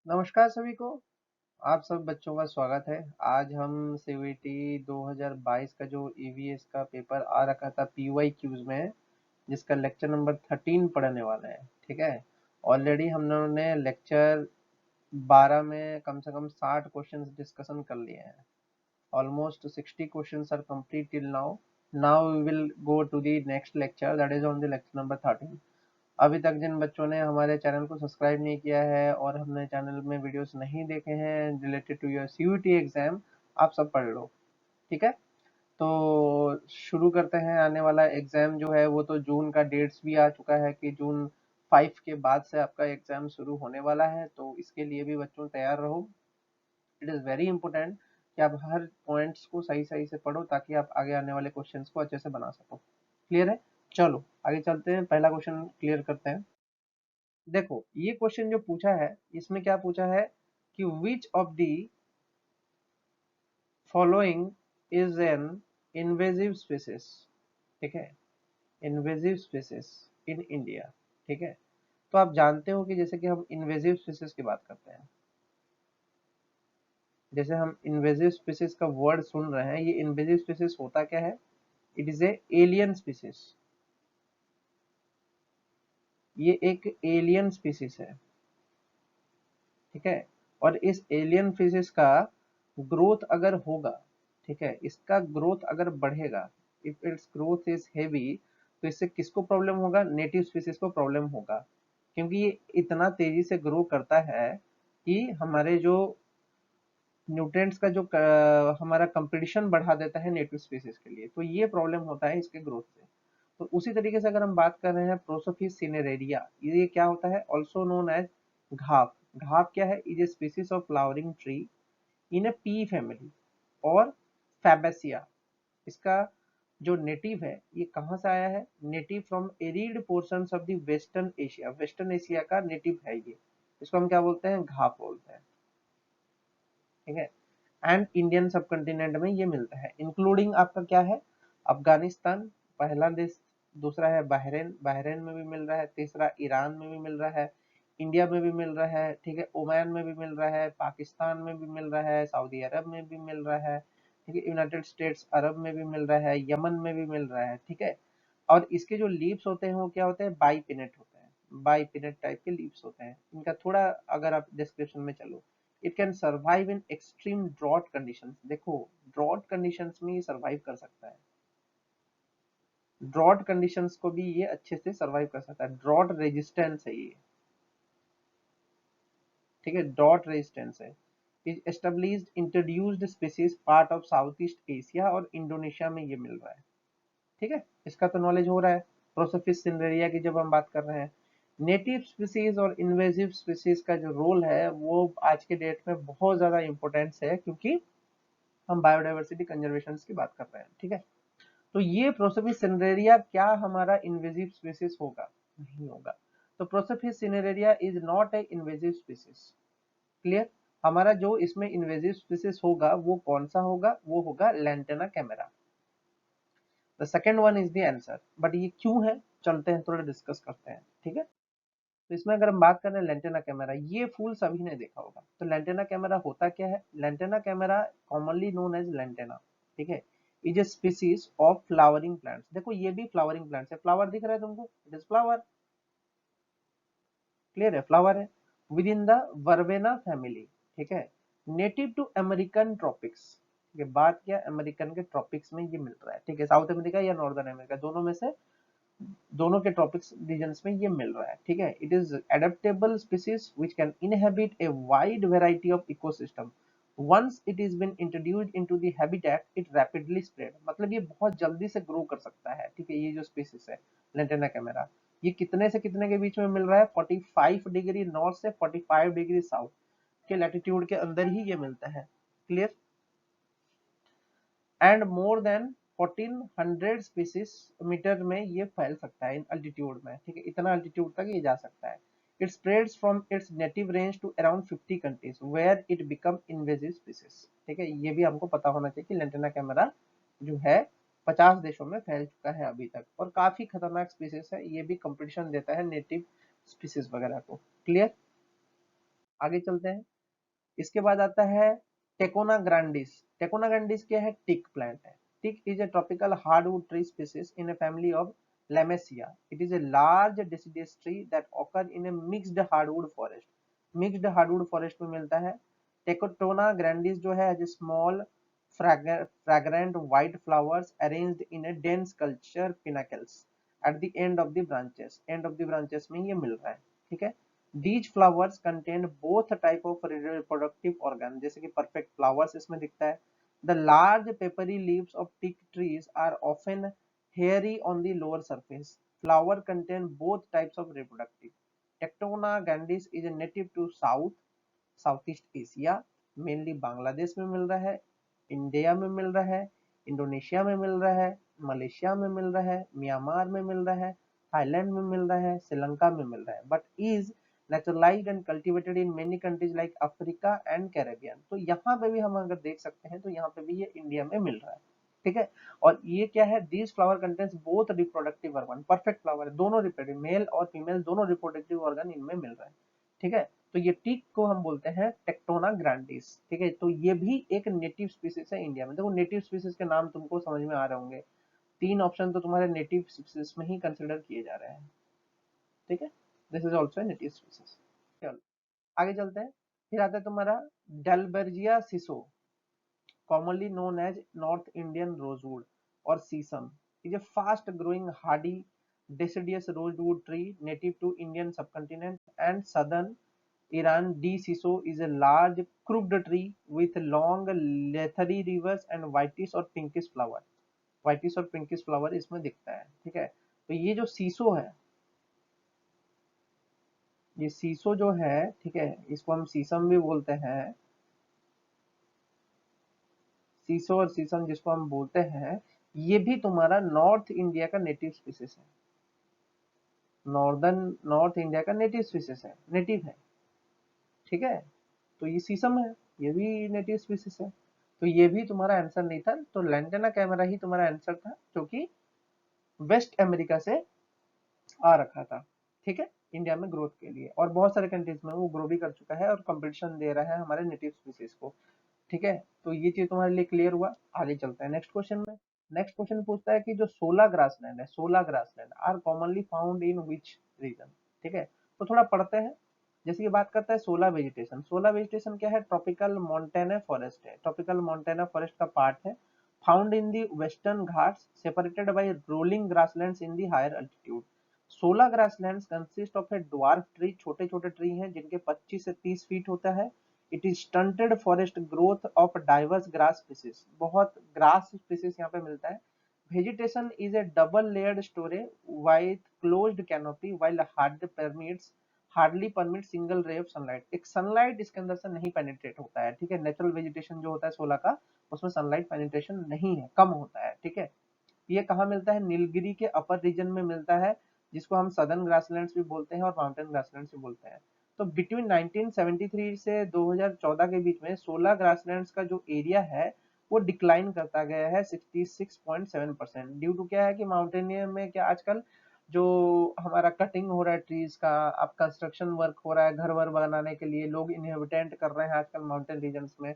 नमस्कार सभी को। आप सब बच्चों का स्वागत है। आज हम सीवीटी 2022 का जो ईवीएस का पेपर आ रखा था पीवाई क्यूज में, जिसका लेक्चर नंबर 13 पढ़ने वाला है। ठीक है, ऑलरेडी हम लोगों ने लेक्चर 12 में कम से कम 60 क्वेश्चंस डिस्कशन कर लिए हैं। Almost 60 questions are complete till now. Now we will go to the next lecture, that is on the lecture number 13। अभी तक जिन बच्चों ने हमारे चैनल को सब्सक्राइब नहीं किया है और हमने चैनल में वीडियोस नहीं देखे हैं related to your CUET exam, आप सब पढ़ लो। ठीक है, तो शुरू करते हैं। आने वाला एग्जाम जो है वो तो जून का डेट्स भी आ चुका है कि जून 5 के बाद से आपका एग्जाम शुरू होने वाला है, तो इसके लिए भी बच्चों तैयार रहो। इट इज़ वेरी इंपॉर्टेंट कि आप हर पॉइंट्स को सही सही से पढ़ो ताकि आप आगे आने वाले क्वेश्चंस को अच्छे से बना सको। क्लियर है? चलो आगे चलते हैं, पहला क्वेश्चन क्लियर करते हैं। देखो ये क्वेश्चन जो पूछा है, इसमें क्या पूछा है कि which of the following is an invasive species. ठीक है, इन्वेजिव स्पीसीज इन इंडिया। ठीक है, तो आप जानते हो कि जैसे कि हम इन्वेजिव स्पीसीज की बात करते हैं, जैसे हम इन्वेजिव स्पीसीज का वर्ड सुन रहे हैं, ये इन्वेजिव स्पीसीज होता क्या है? It is A alien species. ये एक एलियन स्पीसीज है। ठीक है, और इस एलियन फिशिस का ग्रोथ अगर होगा, ठीक है, इसका ग्रोथ अगर बढ़ेगा, if it's growth is heavy, तो इससे किसको प्रॉब्लम होगा? नेटिव स्पीसीज को प्रॉब्लम होगा, क्योंकि ये इतना तेजी से ग्रो करता है कि हमारे जो न्यूट्रिएंट्स का जो हमारा कंपटीशन बढ़ा देता है नेटिव स्पीसीज के लिए, तो ये प्रॉब्लम होता है इसके ग्रोथ से। तो उसी तरीके से अगर हम बात कर रहे हैं प्रोसोफिस सिनेरेरिया, ये क्या होता है? ऑल्सो नोन एज घाप। घाप क्या है? Is a species of flowering tree in a pea family or Fabaceae. इसका जो नेटिव है, ये कहाँ से आया है? Native from arid portions of the western Asia. Western Asia का नेटिव है ये। इसको हम क्या बोलते हैं? घाप बोलते हैं। ठीक है, एंड इंडियन सब कंटिनेंट में ये मिलता है, इंक्लूडिंग आपका क्या है? अफगानिस्तान पहला देश, दूसरा है बहरीन, बहरीन में भी मिल रहा है, तीसरा ईरान में भी मिल रहा है, इंडिया में भी मिल रहा है, ठीक है, ओमान में भी मिल रहा है, पाकिस्तान में भी मिल रहा है, सऊदी अरब में भी मिल रहा है, ठीक है, यूनाइटेड स्टेट्स अरब में भी मिल रहा है, यमन में भी मिल रहा है। ठीक है, और इसके जो लीव्स होते हैं वो क्या होते हैं? बाइपिनेट होते हैं। बाइपिनेट टाइप के लीव्स होते हैं इनका। थोड़ा अगर आप डिस्क्रिप्शन में चलो, it can survive in extreme drought conditions. देखो, ड्रॉट कंडीशंस में ये सर्वाइव कर सकता है। ड्रॉट कंडीशंस को भी ये अच्छे से सर्वाइव कर सकता है। ड्रॉट रेजिस्टेंस है ये। ठीक है, ड्रॉट रेजिस्टेंस है। Is established introduced species part of south east Asia और इंडोनेशिया में ये मिल रहा है। ठीक है, इसका तो नॉलेज हो रहा है। प्रोसोफिस सिनेरिया की जब हम बात कर रहे हैं, नेटिव स्पीसीज और इन्वेजिव स्पीसीज का जो रोल है वो आज के डेट में बहुत ज्यादा इंपॉर्टेंस है, क्योंकि हम बायोडाइवर्सिटी कंजर्वेशन की बात कर रहे हैं। ठीक है, तो ये प्रोसोफिस सिनेरिया क्या हमारा इन्वेजिव स्पीसीज होगा? नहीं होगा। तो Prosopis cineraria is not a invasive species. Clear? हमारा जो इसमें इन्वेजिव स्पीसीज होगा वो कौन सा होगा? वो होगा lantana camera. The second one is the answer. But ये क्यों है, चलते हैं थोड़ा डिस्कस करते हैं। ठीक है, तो इसमें अगर हम बात करें लेंटेना कैमेरा, ये फूल सभी ने देखा होगा। तो लेंटेना कैमेरा होता क्या है? Lantana camara commonly known as lantana, ठीक है, is a species of flowering plants. देखो ये भी फ्लावरिंग प्लांट्स है। फ्लावर दिख रहा है तुमको? It is flower. क्लियर है? फ्लावर है with in the verbena family. ठीक है, नेटिव टू अमेरिकन ट्रॉपिक्स। ठीक है, बात किया अमेरिकन के ट्रॉपिक्स में ये मिल रहा है। ठीक है, साउथ अमेरिका या नॉर्दर्न अमेरिका, दोनों में से, दोनों के ट्रॉपिक्स रीजन्स में ये मिल रहा है। ठीक है, it is adaptable species which can inhabit a wide variety of ecosystem. Once it is been introduced into the habitat it rapidly spread. मतलब ये बहुत जल्दी से ग्रो कर सकता है। ठीक है, ये जो स्पीसीज है लेंटेना कैमेरा, ये कितने से कितने के बीच में मिल रहा है? 45 डिग्री नॉर्थ से 45 डिग्री साउथ के लैटिट्यूड के अंदर ही ये मिलता है। Clear? And more than 1400 species metre में ये फैल सकता है इन अल्टीट्यूड में। ठीक है, इतना अल्टीट्यूड तक ये जा सकता है। It spreads from its native range to around 50 countries where it become invasive species. ठीक है, ये भी हमको पता होना चाहिए कि लेंटेना कैमेरा जो है 50 देशों में फैल चुका है अभी तक, और काफी खतरनाक स्पीसीज है। ये भी कंपटीशन देता है नेटिव स्पीसीज वगैरह को। क्लियर? आगे चलते हैं। इसके बाद आता है टेकोना ग्रांडिस। टेकोना ग्रांडिस क्या है? टिक प्लांट है। Teak is a tropical hardwood tree species in a family of Lamiaceae. It is a large deciduous tree that occur in a mixed hardwood forest. Mixed hardwood forest में मिलता है। Tectona grandis जो है small fragrant white flowers arranged in a dense culture pinnacles at the end of the branches. End of the branches में ये मिल रहा है, ठीक है। These flowers contain both type of reproductive organ, जैसे कि perfect flowers इसमें दिखता है। The large peppery leaves of teak trees are often hairy on the lower surface. Flower contain both types of reproductive. Tectona grandis is a native to Southeast Asia, mainly Bangladesh में मिल रहा है, India में मिल रहा है, Indonesia में मिल रहा है, Malaysia में मिल रहा है, म्यांमार में मिल रहा है, थाईलैंड में मिल रहा है, श्रीलंका में मिल रहा है, but is naturalised and cultivated in many countries like Africa and Caribbean. तो यहाँ पे भी हम अगर देख सकते हैं तो यहाँ पे भी ये इंडिया में मिल रहा है, ठीक है। और ये क्या है? These flower contains both reproductive organ. Perfect flower है, दोनों रिप्रोडक्टिव, मेल और फीमेल दोनों रिप्रोडक्टिव ऑर्गन इनमें मिल रहा है, ठीक है। तो ये टीक को हम बोलते हैं टेक्टोना ग्रांडिस, ठीक है। तो ये भी एक नेटिव स्पीसीज है इंडिया में। देखो नेटिव स्पीसीज के नाम तुमको समझ में आ रहे होंगे, 3 ऑप्शन तो तुम्हारे नेटिव स्पीसीज में ही कंसिडर किए जा रहे हैं, ठीक है। This is also native species. चलो आगे चलते हैं। फिर आता है तुम्हारा डेल्बर्जिया सिसो, commonly known as North Indian rosewood or sesame, is a fast-growing hardy deciduous rosewood tree native to Indian subcontinent and southern Iran. D. siso is a large crooked tree with long leathery rivers and whitish or pinkish flower. whitish और pinkish flower इसमें दिखता है, ठीक है। तो ये जो सीसो है, ये सीसो जो है, ठीक है, इसको हम सीसम भी बोलते हैं। सीसो और सीसम जिसको हम बोलते हैं, ये भी तुम्हारा नॉर्थ इंडिया का नेटिव स्पीसीज है। नॉर्थ इंडिया का नेटिव स्पीसीज है, नेटिव है, ठीक है। तो ये सीसम है, ये भी नेटिव स्पीसीज है। तो ये भी तुम्हारा आंसर नहीं था, तो लैंटेना कैमरा ही तुम्हारा आंसर था, जो कि वेस्ट अमेरिका से आ रखा था, ठीक है, इंडिया में ग्रोथ के लिए। और बहुत सारे कंट्रीज में वो ग्रो भी कर चुका है और कंपटीशन दे रहा है हमारे नेटिव स्पीसीज को, ठीक है। तो ये चीज तुम्हारे लिए क्लियर हुआ। आगे चलते हैं नेक्स्ट क्वेश्चन में। नेक्स्ट क्वेश्चन पूछता है कि जो 16 ग्रासलैंड है, 16 grassland are commonly found in which region, ठीक है। तो थोड़ा पढ़ते हैं। जैसे कि बात करता है 16 वेजिटेशन। 16 वेजिटेशन क्या है? ट्रॉपिकल मोंटेना फॉरेस्ट है, ट्रॉपिकल मोंटेना फॉरेस्ट का पार्ट है। Found in the western Ghats separated by rolling grasslands in the higher altitude. 16 grasslands consist of a dwarf tree, छोटे छोटे ट्री हैं जिनके 25 से 30 फीट होता है। It is stunted forest growth of diverse grass species, बहुत ग्रास स्पीसीज यहाँ पे मिलता है। Vegetation is A double layered storage with closed canopy while hardly permit single ray of sunlight. एक सनलाइट इसके अंदर से नहीं पेनिट्रेट होता है, ठीक है। नेचुरल वेजिटेशन जो होता है 16 का, उसमें सनलाइट पेनिट्रेशन नहीं है, कम होता है, ठीक है। ये कहाँ मिलता है? नीलगिरी के अपर रीजन में मिलता है, जिसको हम सदर्न ग्रासलैंड्स भी बोलते हैं और माउंटेन ग्रासलैंड्स भी बोलते हैं। तो बिटवीन 1973 से 2014 के बीच में 16 ग्रासलैंड्स का जो एरिया है वो डिक्लाइन करता गया है 66.7%। ड्यू टू क्या है कि माउंटेनियर में क्या आजकल जो हमारा कटिंग हो रहा है ट्रीज का, अब कंस्ट्रक्शन वर्क हो रहा है, घर वर बनाने के लिए लोग इनहेबिटेंट कर रहे हैं आजकल माउंटेन रीजन्स में।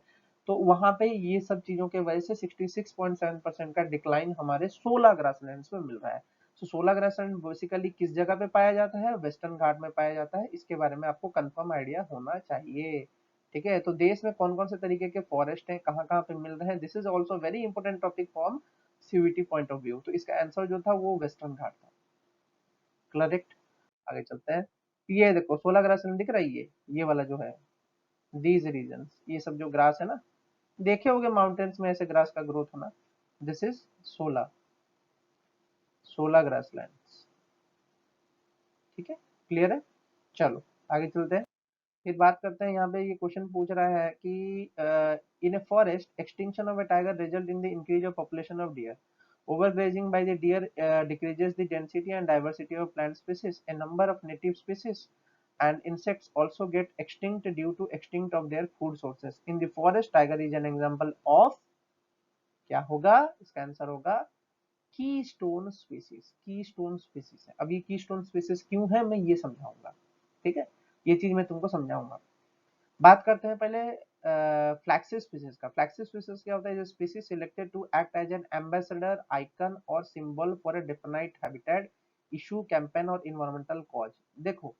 तो वहां पे ये सब चीजों के वजह से 66.7% का डिक्लाइन हमारे 16 ग्रासलैंड्स में मिल रहा है। तो 16 ग्रासलैंड बेसिकली किस जगह पे पाया जाता है? वेस्टर्न घाट में पाया जाता है। इसके बारे में आपको कंफर्म आइडिया होना चाहिए, ठीक है। तो देश में कौन कौन से तरीके के फॉरेस्ट हैं, कहाँ कहाँ पे मिल रहे हैं, this is also very important topic from CVT point of view. तो इसका आंसर जो था वो वेस्टर्न घाट था, करेक्ट। आगे चलते हैं। ये देखो 16 ग्रासलैंड दिख रहा है, ये वाला जो है, दीज रीजन, ये सब जो ग्रास है ना, देखे होंगे माउंटेन्स में ऐसे ग्रास का ग्रोथ होना। दिस इज 16 ग्रासलैंड, ठीक है, क्लियर है। चलो आगे चलते हैं। फिर बात करते हैं, यहाँ पे ये क्वेश्चन पूछ रहा है कि in a forest extinction of a tiger result in the increase of population of deer. Overgrazing by the deer decreases the density and diversity of plant species. A number of native species and insects also get extinct due to extinct of their food sources. In the forest, tiger is an example of, क्या होगा इसका answer? होगा keystone species. Keystone species है। अब ये keystone species क्यों है मैं ये समझाऊंगा, ठीक है, ये चीज मैं तुमको समझाऊंगा। बात करते हैं पहले फ्लैक्सिस स्पीसीज का। फ्लैक्सिस स्पीसीज क्या होता है? Species selected to act as an ambassador, icon or symbol for a definite habitat, issue, campaign or environmental cause. देखो,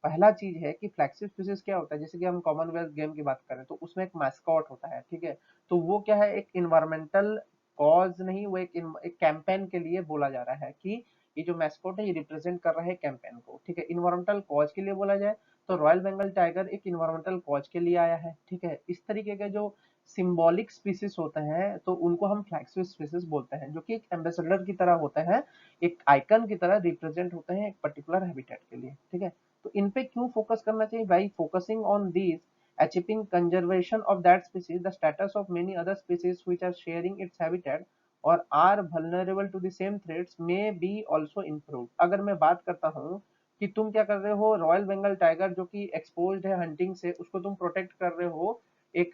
पहला चीज है कि फ्लैक्सिस स्पीसीज क्या होता है, जैसे कि हम कॉमनवेल्थ गेम की बात करें तो उसमें एक मैस्कॉट होता है, ठीक है। तो वो क्या है, एक इन्वायरमेंटल कॉज नहीं, वो एक कैंपेन के लिए बोला जा रहा है कि ये जो मैस्कॉट है ये रिप्रेजेंट कर रहा है कैंपेन को, ठीक है। इन्वायरमेंटल कॉज के लिए बोला जाए तो रॉयल बंगाल टाइगर एक इन्वायरमेंटल कॉज के लिए आया है, ठीक है। इस तरीके के जो सिंबॉलिक स्पीसीज होते हैं तो उनको हम फ्लैक्सिस स्पीसीज बोलते हैं, जो कि एक एम्बेसडर की तरह होता है, एक आइकन की तरह रिप्रेजेंट होते हैं एक पर्टिकुलर हैबिटेट के लिए, ठीक है। तो इन पे क्यों फोकस करना चाहिए भाई? Focusing on these achieving conservation of that species, the status of many other species which are sharing its habitat or are vulnerable to the same threats may be also improved। अगर मैं बात करता हूँ कि तुम क्या कर रहे हो, रॉयल बंगाल टाइगर जो कि एक्सपोज्ड है हंटिंग से, उसको तुम प्रोटेक्ट कर रहे हो एक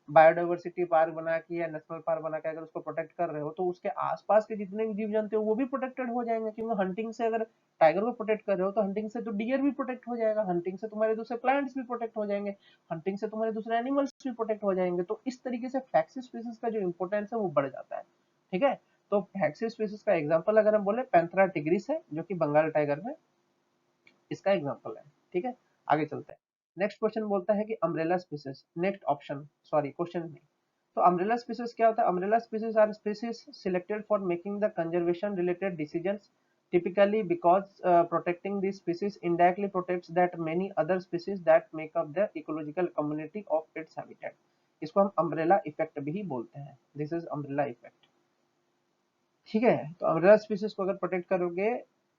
बायोडाइवर्सिटी पार्क बना के या नेशनल पार्क बना के, अगर उसको प्रोटेक्ट कर रहे हो तो उसके आसपास के जितने भी जीव जंतु वो भी प्रोटेक्टेड हो जाएंगे, क्योंकि हंटिंग से अगर टाइगर को प्रोटेक्ट कर रहे हो तो हंटिंग से तो डियर भी प्रोटेक्ट हो जाएगा, हंटिंग से तुम्हारे दूसरे प्लांट्स भी प्रोटेक्ट हो जाएंगे, हंटिंग से तुम्हारे दूसरे एनिमल्स भी प्रोटेक्ट हो जाएंगे। तो इस तरीके से फ्लैक्सिस स्पीसीज का जो इंपॉर्टेंस है वो बढ़ जाता है, ठीक है। तो फ्लैक्सिस स्पीसीज का एग्जांपल अगर हम बोले पैंथेरा टिग्रिस है, जो कि बंगाल टाइगर में इसका एग्जांपल है, ठीक है। आगे चलते हैं। नेक्स्ट क्वेश्चन बोलता है कि umbrella species, next option, sorry question नहीं। तो अम्ब्रेला स्पीसीज क्या होता है? Umbrella species are species selected for making the conservation related decisions, typically because protecting these species indirectly protects that many other species that make up the ecological community of its habitat। इसको हम umbrella effect भी बोलते हैं, this is umbrella effect, ठीक है। तो umbrella species को अगर प्रोटेक्ट करोगे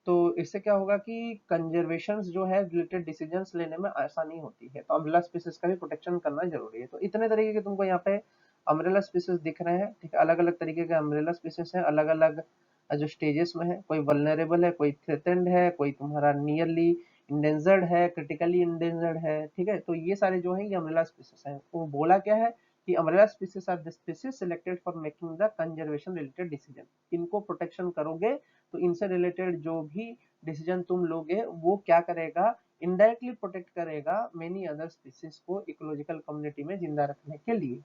तो इससे क्या होगा कि कंजर्वेशन जो है रिलेटेड डिसीजंस लेने में आसानी होती है, तो अम्ब्रेला स्पीसीज का भी प्रोटेक्शन करना जरूरी है। तो इतने तरीके के तुमको यहाँ पे अम्ब्रेला स्पीसीज दिख रहे हैं, ठीक है। अलग अलग तरीके के अम्ब्रेला स्पीसीज हैं, अलग अलग जो स्टेजेस में है, कोई वल्नरेबल है, कोई थ्रेटेंड है, कोई तुम्हारा नियरली इंडेंजर्ड है, क्रिटिकली इंडेंजर्ड है, ठीक है। तो ये सारे जो है ये अम्ब्रेला स्पीसीज है। वो बोला क्या है कि umbrella species are the species selected for making the conservation related decision. इनको प्रोटेक्शन करोगे तो इनसे रिलेटेड जो भी डिसीजन तुम लोगे वो क्या करेगा, इनडायरेक्टली प्रोटेक्ट करेगा मेनी अदर स्पीसीज को इकोलॉजिकल कम्युनिटी में जिंदा रखने के लिए,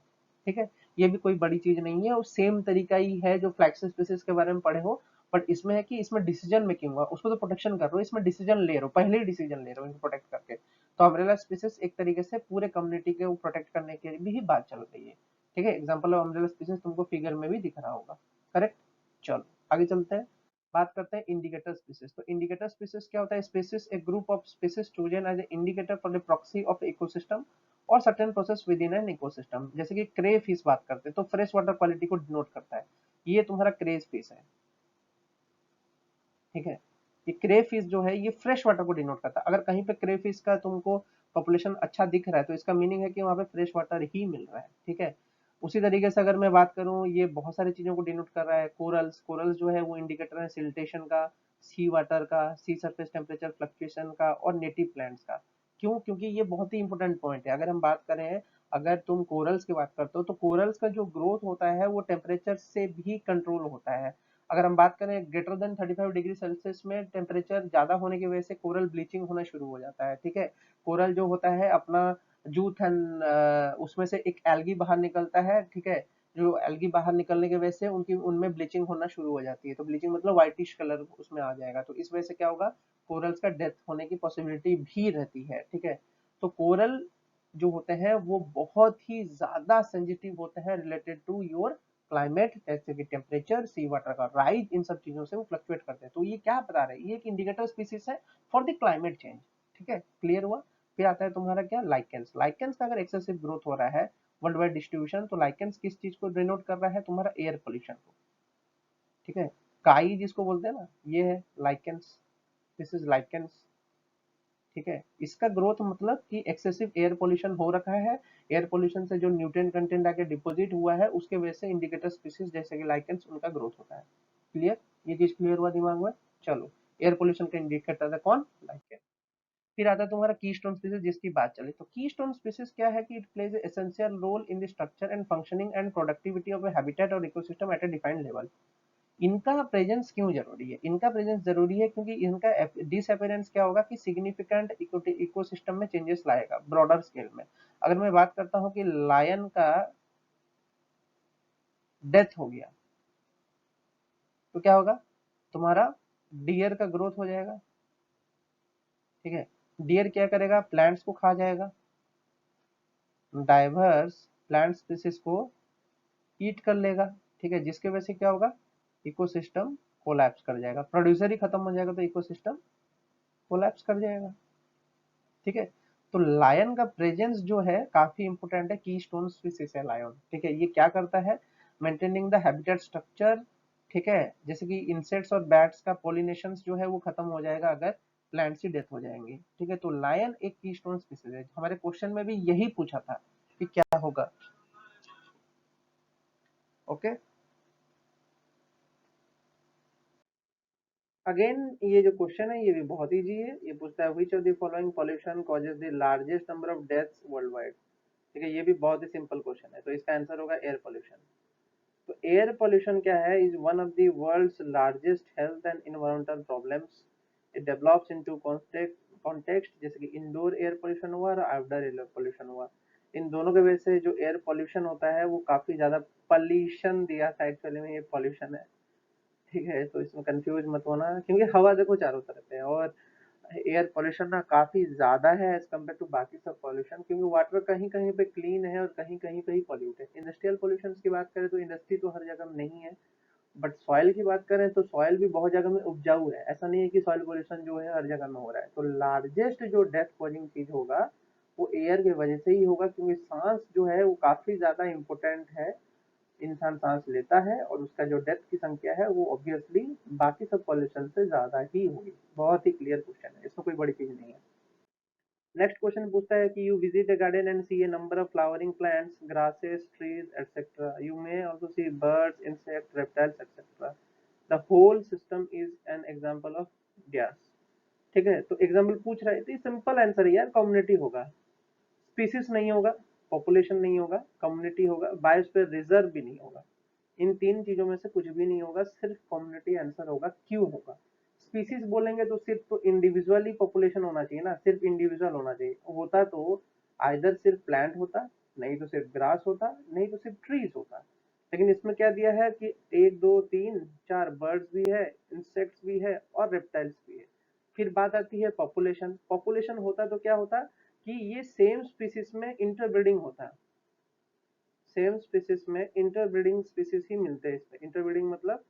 ठीक है। ये भी कोई बड़ी चीज नहीं है, और सेम तरीका ही है जो फ्लैक्सिस स्पीसीज के बारे में पढ़े हो, बट इसमें है कि इसमें डिसीजन मेकिंग हुआ, उसको तो प्रोटेक्शन कर रहे हो, इसमें डिसीजन ले रहे हो, पहले ही डिसीजन ले रहे हो इनको प्रोटेक्ट करके। तो अम्ब्रेला स्पीसीज एक तरीके से पूरे कम्युनिटी के प्रोटेक्ट करने के लिए भी बात चल रही है, ठीक है। एग्जाम्पल ऑफ अम्ब्रेला स्पीसीज तुमको फिगर में भी दिख रहा होगा, करेक्ट। चलो आगे चलते हैं, बात करते हैं इंडिकेटर स्पीसीज। तो इंडिकेटर स्पीसीज क्या होता है? Species a group of species chosen as a indicator for the proxy of ecosystem और certain process within an ecosystem. जैसे कि क्रे फिश बात करते हैं तो फ्रेश वाटर क्वालिटी को डिनोट करता है, ये तुम्हारा क्रेज फिश है, ठीक है। ये क्रे फिश जो है ये फ्रेश वाटर को डिनोट करता है। अगर कहीं पे क्रे फिश का तुमको पॉपुलेशन अच्छा दिख रहा है तो इसका मीनिंग है कि वहां पे फ्रेश वाटर ही मिल रहा है, ठीक है। उसी तरीके से अगर मैं बात करूं, ये बहुत सारी चीजों को डिनोट कर रहा है। कोरल्स, कोरल्स जो है वो इंडिकेटर है सिल्टेशन का, सी वाटर का, सी सरफेस टेम्परेचर फ्लक्चुएशन का और नेटिव प्लांट्स का। क्यों? क्योंकि ये बहुत ही इंपॉर्टेंट पॉइंट है। अगर हम बात करें, अगर तुम कोरल्स की बात करते हो तो कोरल्स का जो ग्रोथ होता है वो टेम्परेचर से भी कंट्रोल होता है। अगर हम बात करें ग्रेटर देन 35 डिग्री सेल्सियस में टेम्परेचर ज्यादा होने की वजह से कोरल ब्लीचिंग होना शुरू हो जाता है, ठीक है। कोरल जो होता है अपना जूथ एंड उसमें से एक एल्गी बाहर निकलता है, ठीक है। जो एल्गी बाहर निकलने की वजह से उनकी उनमें ब्लीचिंग होना शुरू हो जाती है, तो ब्लीचिंग मतलब व्हाइटिश कलर उसमें आ जाएगा, तो इस वजह से क्या होगा, कोरल्स का डेथ होने की पॉसिबिलिटी भी रहती है, ठीक है। तो कोरल जो होते हैं वो बहुत ही ज्यादा सेंसिटिव होते हैं रिलेटेड टू योर क्लाइमेट, जैसे कि टेम्परेचर, सी वाटर का राइज, इन सब चीजों से वो फ्लक्चुएट करते हैं। तो ये क्या बता रहे हैं, ये एक इंडिकेटर स्पीसीज है फॉर द क्लाइमेट चेंज, ठीक है। क्लियर हुआ। फिर आता है तुम्हारा क्या, लाइकेंस। लाइकेंस का अगर एक्सेसिव ग्रोथ हो रहा है वर्ल्ड वाइड डिस्ट्रीब्यूशन, तो लाइकेंस किस चीज को डिनोट कर रहा है, तुम्हारा एयर पोल्यूशन को, ठीक है। काई जिसको बोलते हैं ना, ये है लाइकेंस, दिस इज लाइकेंस, ठीक है। इसका ग्रोथ मतलब कि एक्सेसिव एयर पोल्यूशन हो रखा है, एयर पोल्यूशन से जो न्यूट्रिएंट कंटेंट आके डिपॉजिट हुआ है उसके वजह से इंडिकेटर स्पीसीज जैसे कि लाइकेंस उनका ग्रोथ होता है। क्लियर, ये चीज क्लियर हुआ दिमाग में। चलो, एयर पोल्यूशन का इंडिकेटर है कौन, लाइकेन। फिर आता है तुम्हारा कीस्टोन स्पीसीज, जिसकी बात चले तो कीस्टोन स्पीसीज क्या है कि it plays essential role in the structure and functioning and productivity of a habitat और ecosystem at a defined level. इनका प्रेजेंस क्यों जरूरी है? इनका प्रेजेंस जरूरी है क्योंकि इनका डिसअपियरेंस क्या होगा कि सिग्निफिकेंट इकोसिस्टम में चेंजेस लाएगा ब्रॉडर स्केल में। अगर मैं बात करता हूं कि लायन का डेथ हो गया तो क्या होगा, तुम्हारा डियर का ग्रोथ हो जाएगा। ठीक है, डियर क्या करेगा, प्लांट्स को खा जाएगा, डाइवर्स प्लांट स्पीसीज को ईट कर लेगा। ठीक है, जिसके वजह से क्या होगा, इकोसिस्टम कोलैप्स कर जाएगा, प्रोड्यूसर ही खत्म हो जाएगा तो इकोसिस्टम कोलैप्स कर जाएगा। ठीक है, तो लायन का प्रेजेंस जो है काफी इंपोर्टेंट है, की स्टोन स्पीसीज है लायन। ठीक है, ये क्या करता है, मेंटेनिंग द हैबिटेट स्ट्रक्चर। ठीक है, जैसे कि इंसेक्ट्स और बैट्स का पोलिनेशन जो है वो खत्म हो जाएगा अगर प्लांट्स की डेथ हो जाएंगी। ठीक है, तो लायन एक की स्टोन स्पीसीज है। हमारे क्वेश्चन में भी यही पूछा था कि क्या होगा। ओके, अगेन ये जो क्वेश्चन है ये भी बहुत इजी है। ये पूछता है which of the following pollution causes the largest number of deaths world wide. ठीक है, ये भी बहुत ही सिंपल क्वेश्चन है, तो इसका आंसर होगा एयर पॉल्यूशन। तो एयर पॉल्यूशन क्या है, is one of the world's largest health and environmental problems. It develops into context, जैसे कि इंडोर एयर पॉल्यूशन हुआ और आउटडोर एयर पॉल्यूशन हुआ। इन दोनों के वजह से जो एयर पॉल्यूशन होता है वो काफी ज्यादा पॉल्यूशन दिया था, एक्चुअली में ये पॉल्यूशन है। ठीक है, तो इसमें कंफ्यूज मत होना, क्योंकि हवा देखो चारों तरफ है और एयर पॉल्यूशन ना काफी ज्यादा है एज कम्पेयर टू बाकी सब पॉल्यूशन, क्योंकि वाटर कहीं कहीं पे क्लीन है और कहीं कहीं पे ही पॉल्यूट है। इंडस्ट्रियल पॉल्यूशन की बात करें तो इंडस्ट्री तो हर जगह में नहीं है, बट सॉइल की बात करें तो सॉइल भी बहुत जगह में उपजाऊ है। ऐसा नहीं है कि सॉइल पॉल्यूशन जो है हर जगह में हो रहा है। तो लार्जेस्ट जो डेथ कॉजिंग चीज होगा वो एयर की वजह से ही होगा, क्योंकि सांस जो है वो काफी ज्यादा इंपॉर्टेंट है। इंसान सांस लेता है और उसका जो डेथ की संख्या है वो ऑब्वियसली बाकी सब पॉल्यूशन से ज्यादा ही होगी। बहुत ही क्लियर क्वेश्चन है, इसमें कोई बड़ी चीज नहीं है। नेक्स्ट क्वेश्चन पूछता है कि you visit a garden and see a number of flowering plants, grasses, trees, etc. You may also see birds, insects, reptiles, etc. The whole system is an example of gas. ठीक है, तो example पूछ रहा है तो simple answer है यार, community होगा। स्पीसीज नहीं होगा, पॉपुलेशन नहीं होगा, कम्युनिटी होगा, बायोस्फीयर रिजर्व भी नहीं होगा। इन तीन चीजों में से कुछ भी नहीं होगा, सिर्फ कम्युनिटी आंसर होगा। क्यों होगा, स्पीसीज बोलेंगे तो सिर्फ तो इंडिविजुअली पॉपुलेशन होना चाहिए ना, सिर्फ इंडिविजुअल होना चाहिए। होता तो आइदर सिर्फ प्लांट होता, नहीं तो सिर्फ ग्रास होता, नहीं तो सिर्फ ट्रीज होता। लेकिन इसमें क्या दिया है कि एक दो तीन चार बर्ड्स भी है, इंसेक्ट्स भी है और रेप्टाइल्स भी है। फिर बात आती है पॉपुलेशन। पॉपुलेशन होता तो क्या होता कि ये सेम स्पीसीज में इंटरब्रीडिंग होता, सेम स्पीसीज में इंटरब्रीडिंग स्पीसीज ही मिलते हैं। इसमें इंटरब्रीडिंग मतलब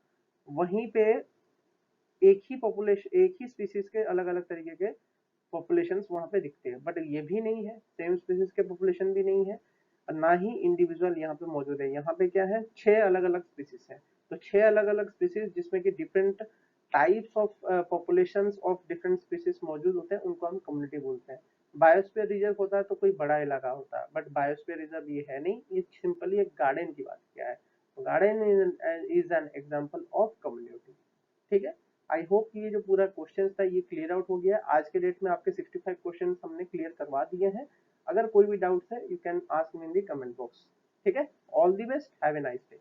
वहीं पे एक ही पॉपुलेशन, एक ही स्पीसीज के अलग अलग तरीके के पॉपुलेशन वहां पे दिखते हैं। बट ये भी नहीं है, सेम स्पीसीज के पॉपुलेशन भी नहीं है और ना ही इंडिविजुअल यहाँ पे मौजूद है। यहाँ पे क्या है, 6 अलग अलग स्पीसीज है। तो 6 अलग अलग स्पीसीज जिसमें कि different types of population of different species मौजूद होते हैं, उनको हम कम्युनिटी बोलते हैं। बायोस्फीयर रिजर्व होता है तो कोई बड़ा इलाका होता है, बट बायोस्फीयर रिजर्व ये है नहीं, ये सिंपली एक गार्डन की बात किया है। Garden is an example of community. ठीक है, आई होप कि ये जो पूरा क्वेश्चन था ये क्लियर आउट हो गया। आज के डेट में आपके 65 क्वेश्चन हमने क्लियर करवा दिए हैं। अगर कोई भी डाउट है you can ask me in the comment box. ठीक है, all the best, have a nice day.